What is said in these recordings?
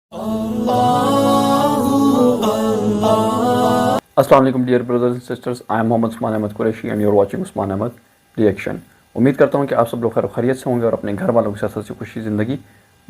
Assalam Alaikum dear brothers and sisters, I am Mohammad Usman Ahmed Qureshi and you are watching Usman Ahmed Reaction। उम्मीद करता हूँ कि आप सब लोग खैर खैरियत से होंगे और अपने घर वालों के साथ हंसी खुशी ज़िंदगी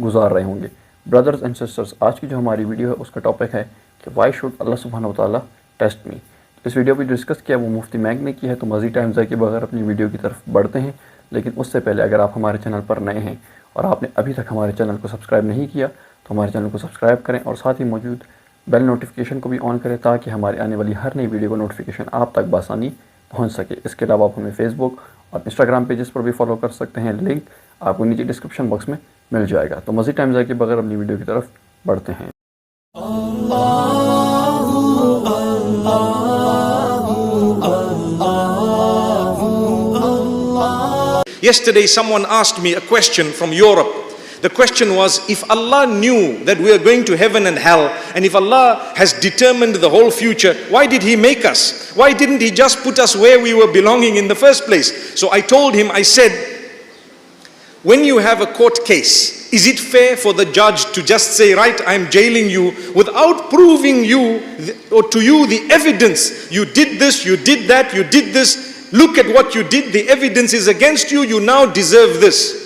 गुजार रहे होंगे। ब्रदर्स एंड सिस्टर्स, आज की जो हमारी वीडियो है उसका टॉपिक है कि वाई शुड अल्लाह सुब्हानहू व तआला टेस्ट मी। इस वीडियो में डिस्कस किया वो मुफ्ती मैंक ने की है, तो मज़ीद टाइम ज़ाय के बगैर अपनी वीडियो की तरफ बढ़ते हैं। लेकिन उससे पहले अगर आप हमारे चैनल पर नए हैं और आपने अभी तक हमारे चैनल को सब्सक्राइब नहीं किया तो हमारे चैनल को सब्सक्राइब करें और साथ ही मौजूद बेल नोटिफिकेशन को भी ऑन करें ताकि हमारे आने वाली हर नई वीडियो का नोटिफिकेशन आप तक बआसानी पहुंच सके। इसके अलावा आप हमें फेसबुक और इंस्टाग्राम पेजेस पर भी फॉलो कर सकते हैं, लिंक आपको नीचे डिस्क्रिप्शन बॉक्स में मिल जाएगा। तो मज़ीद टाइम ज़ाय के बगैर अपनी वीडियो की तरफ बढ़ते हैं। Yesterday someone asked me a question from Europe. The question was, if Allah knew that we are going to heaven and hell, and if Allah has determined the whole future, why did He make us? Why didn't He just put us where we were belonging in the first place? So I told him, I said, when you have a court case, is it fair for the judge to just say, right, I'm jailing you, without proving you or to you the evidence? You did this, you did that, you did this. Look at what you did. The evidence is against you. You now deserve this.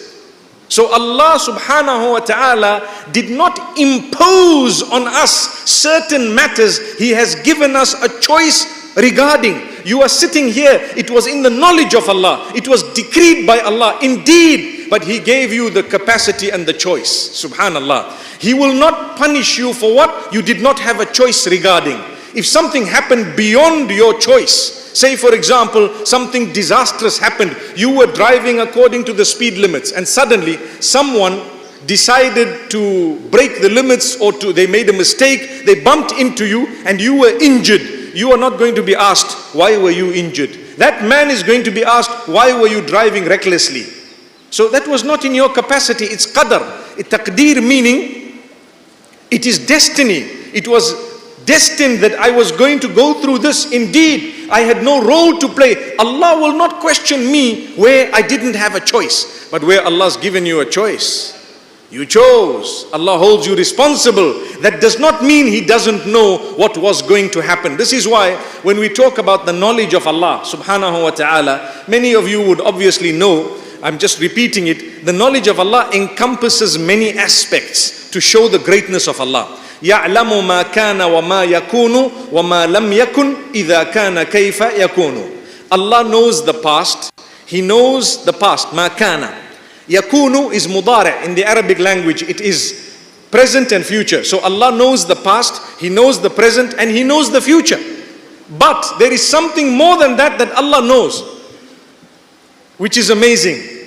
So Allah subhanahu wa ta'ala did not impose on us certain matters. He has given us a choice regarding. You are sitting here. It was in the knowledge of Allah. It was decreed by Allah. Indeed. But He gave you the capacity and the choice. Subhanallah. He will not punish you for what you did not have a choice regarding. If something happened beyond your choice, say for example, something disastrous happened, you were driving according to the speed limits and suddenly someone decided to break the limits or they made a mistake, they bumped into you and you were injured. You are not going to be asked, why were you injured? That man is going to be asked, why were you driving recklessly? So that was not in your capacity, it's qadar. Taqdeer meaning, it is destiny. It was destined that I was going to go through this. Indeed, I had no role to play. Allah will not question me where I didn't have a choice, but where Allah's given you a choice. You chose. Allah holds you responsible. That does not mean He doesn't know what was going to happen. This is why when we talk about the knowledge of Allah subhanahu wa ta'ala, many of you would obviously know, I'm just repeating it, the knowledge of Allah encompasses many aspects to show the greatness of Allah. يَعْلَمُ مَا كَانَ وَمَا يَكُونُ وَمَا لَمْ يَكُنْ إِذَا كَانَ كَيْفَ يَكُونُ. Allah knows the past. He knows the past. مَا كَانَ. يَكُونُ is mudari'. In the Arabic language, it is present and future. So Allah knows the past, He knows the present, and He knows the future. But there is something more than that that Allah knows, which is amazing.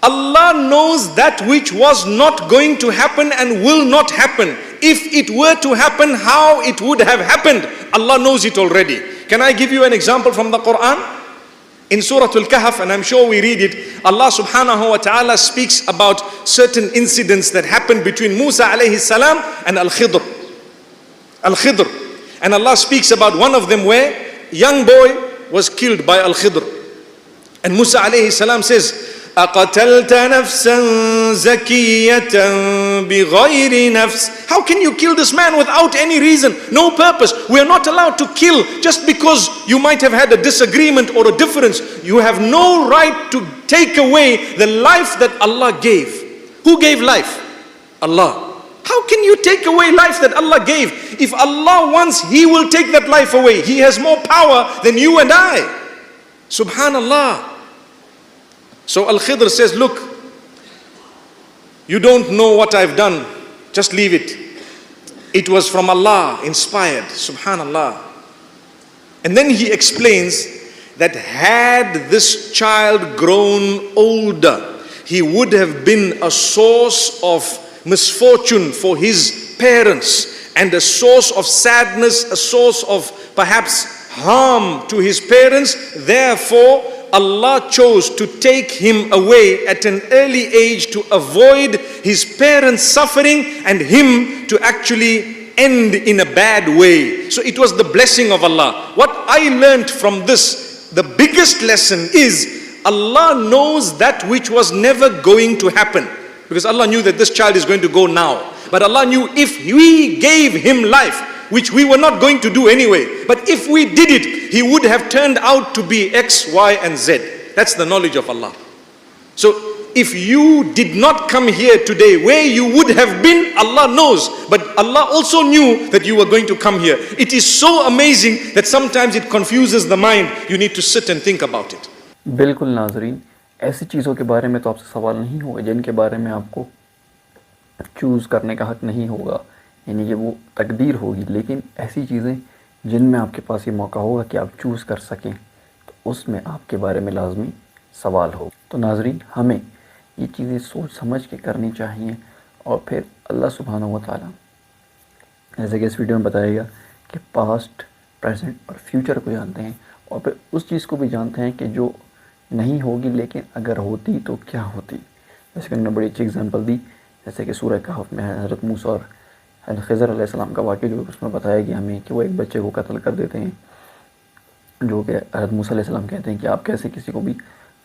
Allah knows that which was not going to happen and will not happen. If it were to happen, how it would have happened, Allah knows it already. Can I give you an example from the Quran? In Surah Al-Kahf, and I'm sure we read it, Allah subhanahu wa ta'ala speaks about certain incidents that happened between Musa alayhi salam and Al-Khidr. Al-Khidr. And Allah speaks about one of them where young boy was killed by Al-Khidr. And Musa alayhi salam says, أَقَتَلْتَ نَفْسًا زَكِيَّةً بِغَيْرِ نَفْسٍ. How can you kill this man without any reason, no purpose? We are not allowed to kill just because you might have had a disagreement or a difference. You have no right to take away the life that Allah gave. Who gave life? Allah. How can you take away life that Allah gave? If Allah wants, He will take that life away. He has more power than you and I. Subhanallah. So Al-Khidr says, look, you don't know what I've done, just leave it. It was from Allah, inspired, subhanallah. And then he explains that had this child grown older, he would have been a source of misfortune for his parents and a source of sadness, a source of perhaps harm to his parents. Therefore, Allah chose to take him away at an early age to avoid his parents' suffering and him to actually end in a bad way. So it was the blessing of Allah. What I learned from this, the biggest lesson is Allah knows that which was never going to happen. Because Allah knew that this child is going to go now. But Allah knew if we gave him life, which we were not going to do anyway, but if we did it, he would have turned out to be X, Y, and Z. That's the knowledge of Allah. So if you did not come here today, where you would have been, Allah knows. But Allah also knew that you were going to come here. It is so amazing that sometimes it confuses the mind. You need to sit and think about it. بالکل ناظرین، ایسی چیزوں کے بارے میں تو آپ سے سوال نہیں ہوگا جن کے بارے میں آپ کو چوز کرنے کا حق نہیں ہوگا، یعنی کہ وہ تقدیر ہوگی. لیکن ایسی چیزیں جن میں آپ کے پاس یہ موقع ہوگا کہ آپ چوز کر سکیں، تو اس میں آپ کے بارے میں لازمی سوال ہوگا. تو ناظرین، ہمیں یہ چیزیں سوچ سمجھ کے کرنی چاہیے، اور پھر اللہ سبحانہ و تعالیٰ جیسے کہ اس ویڈیو میں بتائے گا کہ پاسٹ، پریزنٹ اور فیوچر کو جانتے ہیں، اور پھر اس چیز کو بھی جانتے ہیں کہ جو نہیں ہوگی لیکن اگر ہوتی تو کیا ہوتی. جیسے کہ انہوں نے بڑی اچھی اگزامپل دی، جیسے کہ سورہ کہف میں حضرت موسیٰ اور خضر علیہ السلام کا واقعہ جو اس میں بتایا گیا ہمیں کہ وہ ایک بچے کو قتل کر دیتے ہیں، جو کہ حضرت موسیٰ علیہ السلام کہتے ہیں کہ آپ کیسے کسی کو بھی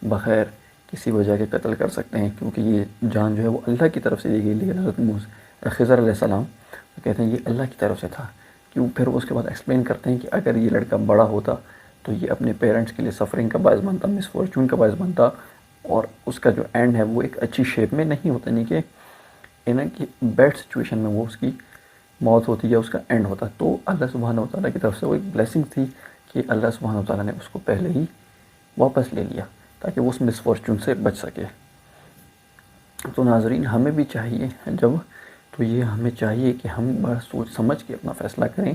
بغیر کسی وجہ کے قتل کر سکتے ہیں، کیونکہ یہ جان جو ہے وہ اللہ کی طرف سے دی گئی. لیکن حضرت خضر علیہ السلام کہتے ہیں یہ اللہ کی طرف سے تھا. کیوں؟ پھر اس کے بعد ایکسپلین کرتے ہیں کہ اگر یہ لڑکا بڑا ہوتا تو یہ اپنے پیرنٹس کے لیے سفرنگ کا باعث بنتا، مس فارچون کا باعث بنتا، اور اس کا جو اینڈ ہے وہ ایک اچھی شیپ میں نہیں ہوتا، یعنی کہ بیڈ سچویشن میں وہ اس کی موت ہوتی یا اس کا اینڈ ہوتا. تو اللہ سبحانہ و تعالیٰ کی طرف سے وہ ایک بلیسنگ تھی کہ اللہ سبحانہ و تعالیٰ نے اس کو پہلے ہی واپس لے لیا تاکہ وہ اس مس فارچون سے بچ سکے. تو ناظرین، ہمیں بھی چاہیے ہمیں چاہیے کہ ہم بڑا سوچ سمجھ کے اپنا فیصلہ کریں.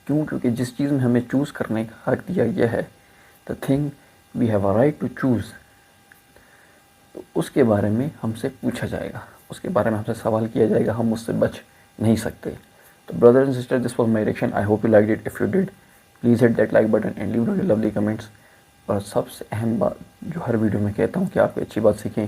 کیونکہ جس چیز میں ہمیں چوز کرنے کا حق دیا گیا ہے، the thing we have a right to choose, تو اس کے بارے میں ہم سے پوچھا جائے گا، اس کے بارے میں ہم سے سوال کیا جائے گا، ہم اس سے بچ نہیں سکتے. تو brothers and sisters, this was my reaction. I hope you liked it. If you did, please hit that like button and leave your lovely comments. اور سب سے اہم بات جو ہر ویڈیو میں کہتا ہوں کہ آپ کوئی اچھی بات سیکھیں،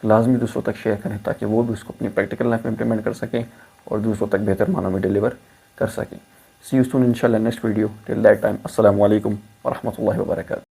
لازمی دوسروں تک شیئر کریں تاکہ وہ بھی اس کو اپنی پریکٹیکل لائف میں امپلیمنٹ کر سکیں اور دوسروں تک بہتر معنوں میں ڈیلیور کر سکیں. See you soon inshallah next video. Till that time, Assalam O Alaikum wa rahmatullahi wa barakatuh.